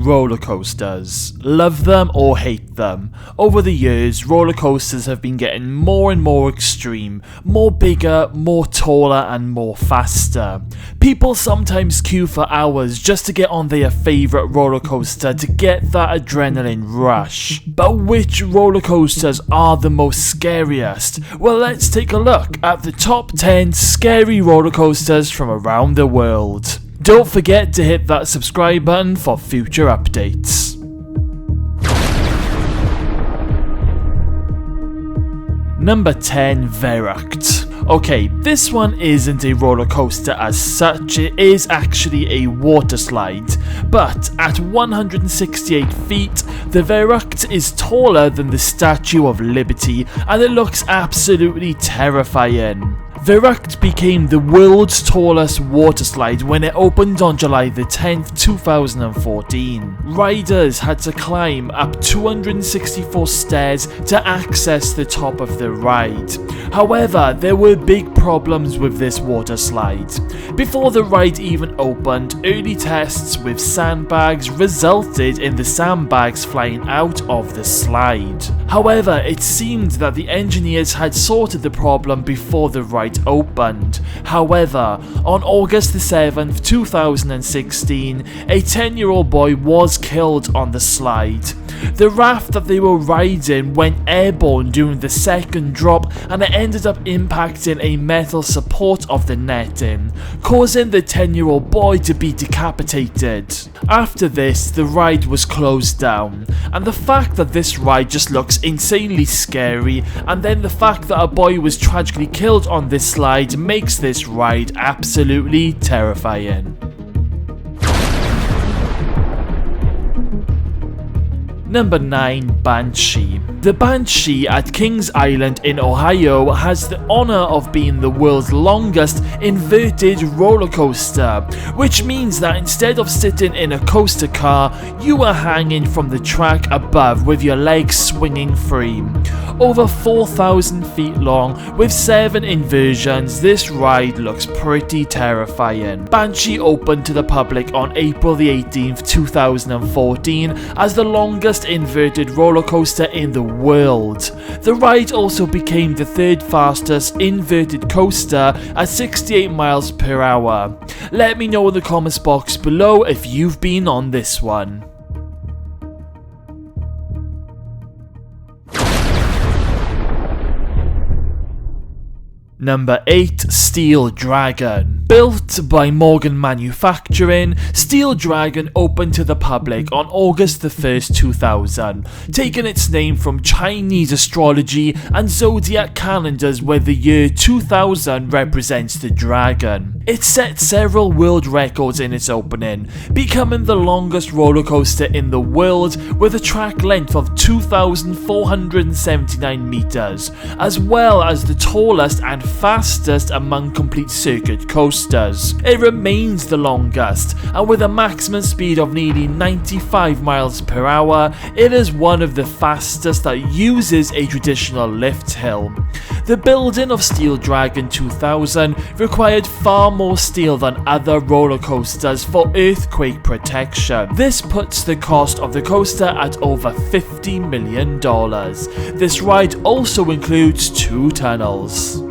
roller coasters. Love them or hate them, over the years roller coasters have been getting more and more extreme, more bigger, more taller and more faster. People sometimes queue for hours just to get on their favourite roller coaster to get that adrenaline rush. But which roller coasters are the most scariest? Well, let's take a look at the top 10 scary roller coasters from around the world. Don't forget to hit that subscribe button for future updates. Number 10, Verruckt. Okay, this one isn't a roller coaster as such, it is actually a water slide, but at 168 feet, the Verruckt is taller than the Statue of Liberty and it looks absolutely terrifying. Verruckt became the world's tallest water slide when it opened on July the 10th, 2014. Riders had to climb up 264 stairs to access the top of the ride. However, there were big problems with this water slide. Before the ride even opened, early tests with sandbags resulted in the sandbags flying out of the slide. However, it seemed that the engineers had sorted the problem before the ride opened. However, on August the 7th, 2016, a 10-year-old boy was killed on the slide. The raft that they were riding went airborne during the second drop and it ended up impacting a metal support of the netting, causing the 10-year-old boy to be decapitated. After this, the ride was closed down, and the fact that this ride just looks insanely scary, and then the fact that a boy was tragically killed on this slide makes this ride absolutely terrifying. Number 9, Banshee. The Banshee at Kings Island in Ohio has the honour of being the world's longest inverted roller coaster, which means that instead of sitting in a coaster car, you are hanging from the track above with your legs swinging free. Over 4,000 feet long, with 7 inversions, this ride looks pretty terrifying. Banshee opened to the public on April the 18th, 2014 as the longest inverted roller coaster in the world. The ride also became the 3rd fastest inverted coaster at 68 miles per hour. Let me know in the comments box below if you've been on this one. Number 8, Steel Dragon. Built by Morgan Manufacturing, Steel Dragon opened to the public on August the 1st, 2000, taking its name from Chinese astrology and zodiac calendars where the year 2000 represents the dragon. It set several world records in its opening, becoming the longest roller coaster in the world with a track length of 2,479 meters, as well as the tallest and fastest among complete circuit coasters. It remains the longest, and with a maximum speed of nearly 95 miles per hour, it is one of the fastest that uses a traditional lift hill. The building of Steel Dragon 2000 required far more steel than other roller coasters for earthquake protection. This puts the cost of the coaster at over $50 million. This ride also includes 2 tunnels.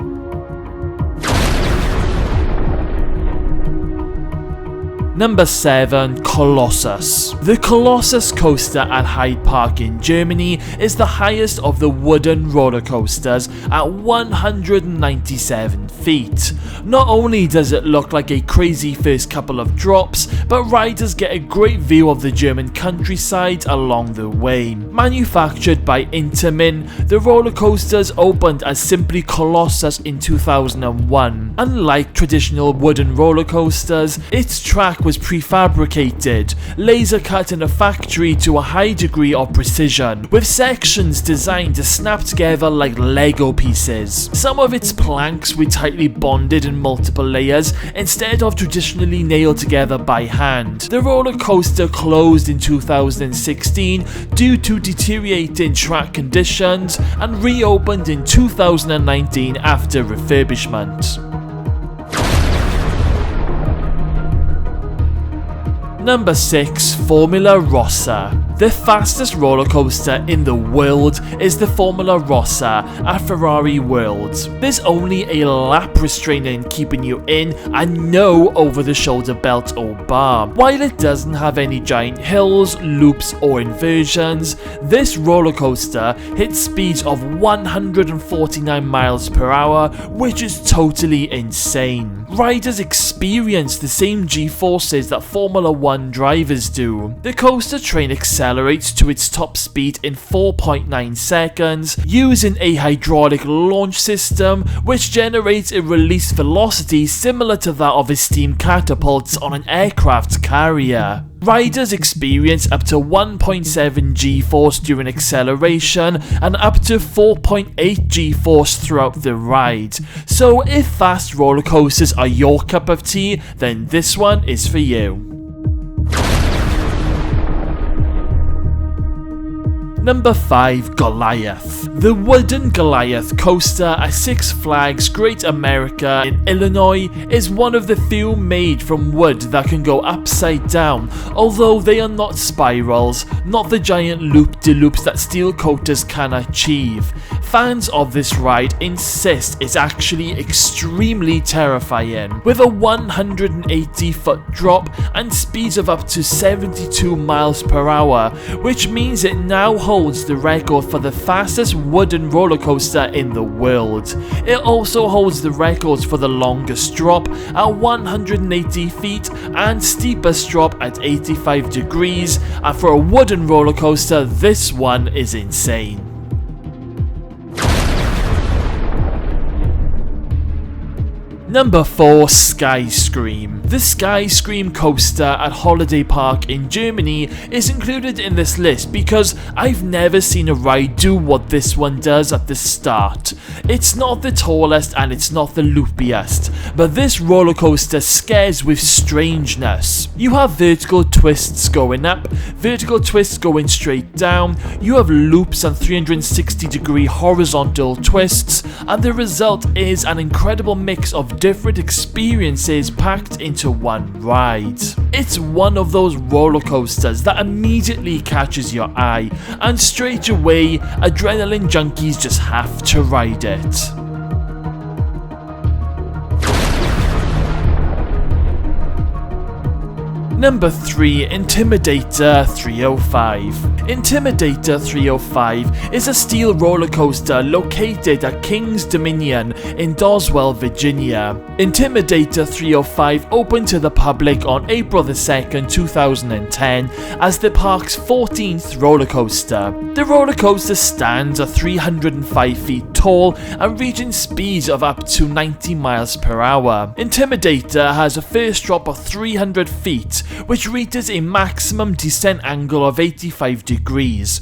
Number 7, Colossus. The Colossus coaster at Hyde Park in Germany is the highest of the wooden roller coasters at 197 feet. Not only does it look like a crazy first couple of drops, but riders get a great view of the German countryside along the way. Manufactured by Intamin, the roller coasters opened as simply Colossus in 2001. Unlike traditional wooden roller coasters, its track was prefabricated, laser cut in a factory to a high degree of precision, with sections designed to snap together like Lego pieces. Some of its planks were tightly bonded in multiple layers instead of traditionally nailed together by hand. The roller coaster closed in 2016 due to deteriorating track conditions and reopened in 2019 after refurbishment. Number 6, Formularosso. The fastest roller coaster in the world is the Formularosso at Ferrari World. There's only a lap restrainer keeping you in and no over-the-shoulder belt or bar. While it doesn't have any giant hills, loops or inversions, this roller coaster hits speeds of 149 miles per hour, which is totally insane. Riders experience the same G-forces that Formula 1 drivers do. The coaster train accelerates to its top speed in 4.9 seconds using a hydraulic launch system which generates a release velocity similar to that of a steam catapult on an aircraft carrier. Riders experience up to 1.7 G-force during acceleration and up to 4.8 G-force throughout the ride. So if fast roller coasters are your cup of tea, then this one is for you. Number 5, Goliath. The wooden Goliath coaster at Six Flags Great America in Illinois is one of the few made from wood that can go upside down, although they are not spirals, not the giant loop-de-loops that steel coasters can achieve. Fans of this ride insist it's actually extremely terrifying, with a 180-foot drop and speeds of up to 72 miles per hour, which means it now holds the record for the fastest wooden roller coaster in the world. It also holds the records for the longest drop at 180 feet and steepest drop at 85 degrees, and for a wooden roller coaster, this one is insane. Number 4, Skyscream. The Skyscream coaster at Holiday Park in Germany is included in this list because I've never seen a ride do what this one does at the start. It's not the tallest and it's not the loopiest, but this roller coaster scares with strangeness. You have vertical twists going up, vertical twists going straight down, you have loops and 360-degree horizontal twists, and the result is an incredible mix of different experiences packed into one ride. It's one of those roller coasters that immediately catches your eye, and straight away, adrenaline junkies just have to ride it. Number 3, Intimidator 305. Intimidator 305 is a steel roller coaster located at King's Dominion in Doswell, Virginia. Intimidator 305 opened to the public on April 2nd, 2010 as the park's 14th roller coaster. The roller coaster stands at 305 feet tall and reaching speeds of up to 90 miles per hour. Intimidator has a first drop of 300 feet, which reaches a maximum descent angle of 85 degrees.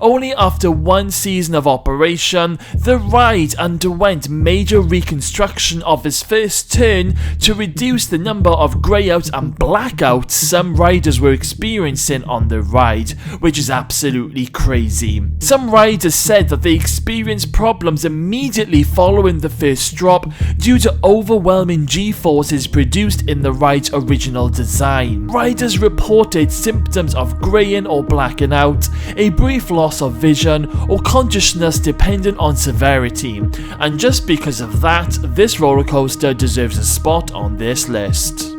Only after one season of operation, the ride underwent major reconstruction of its first turn to reduce the number of greyouts and blackouts some riders were experiencing on the ride, which is absolutely crazy. Some riders said that they experienced problems immediately following the first drop due to overwhelming G-forces produced in the ride's original design. Riders reported symptoms of greying or blacking out, a brief loss of vision or consciousness dependent on severity, and just because of that, this roller coaster deserves a spot on this list.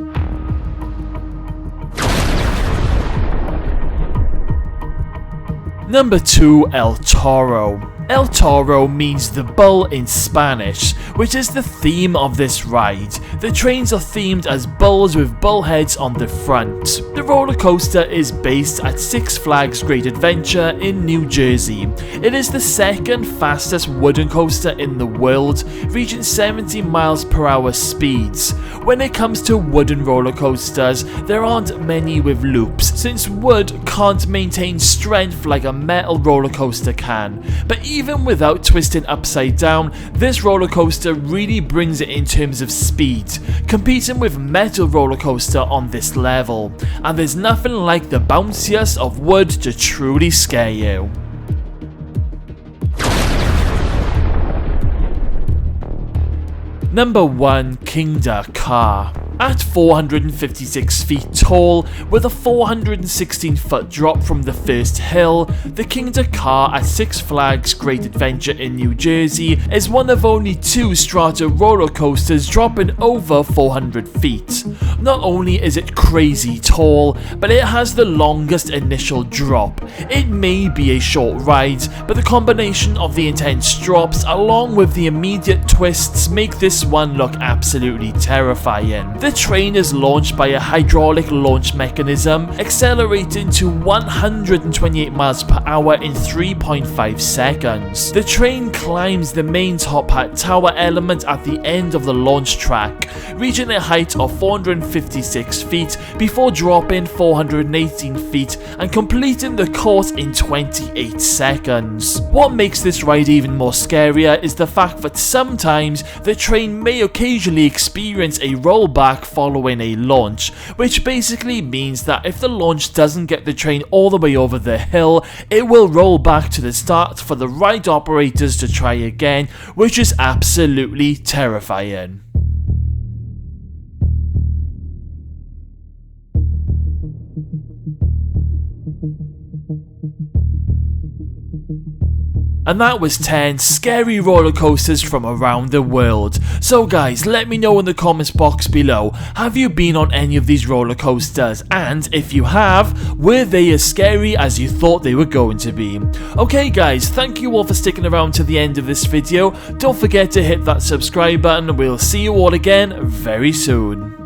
Number 2, El Toro. El Toro means the bull in Spanish, which is the theme of this ride. The trains are themed as bulls with bull heads on the front. The roller coaster is based at Six Flags Great Adventure in New Jersey. It is the second fastest wooden coaster in the world, reaching 70 miles per hour speeds. When it comes to wooden roller coasters, there aren't many with loops, since wood can't maintain strength like a metal roller coaster can. But even without twisting upside down, this roller coaster really brings it in terms of speed, competing with metal roller coaster on this level, and there's nothing like the bounciest of wood to truly scare you. Number 1, Kingda Car. At 456 feet tall, with a 416 foot drop from the first hill, the Kingda Car at Six Flags Great Adventure in New Jersey is one of only 2 strata roller coasters dropping over 400 feet. Not only is it crazy tall, but it has the longest initial drop. It may be a short ride, but the combination of the intense drops along with the immediate twists make this one look absolutely terrifying. The train is launched by a hydraulic launch mechanism, accelerating to 128 miles per hour in 3.5 seconds. The train climbs the main top hat tower element at the end of the launch track, reaching a height of 456 feet before dropping 418 feet and completing the course in 28 seconds. What makes this ride even more scarier is the fact that sometimes the train may occasionally experience a rollback following a launch, which basically means that if the launch doesn't get the train all the way over the hill, it will roll back to the start for the ride operators to try again, which is absolutely terrifying. And that was 10 scary roller coasters from around the world. So guys, let me know in the comments box below, have you been on any of these roller coasters? And if you have, were they as scary as you thought they were going to be? Okay guys, thank you all for sticking around to the end of this video. Don't forget to hit that subscribe button and we'll see you all again very soon.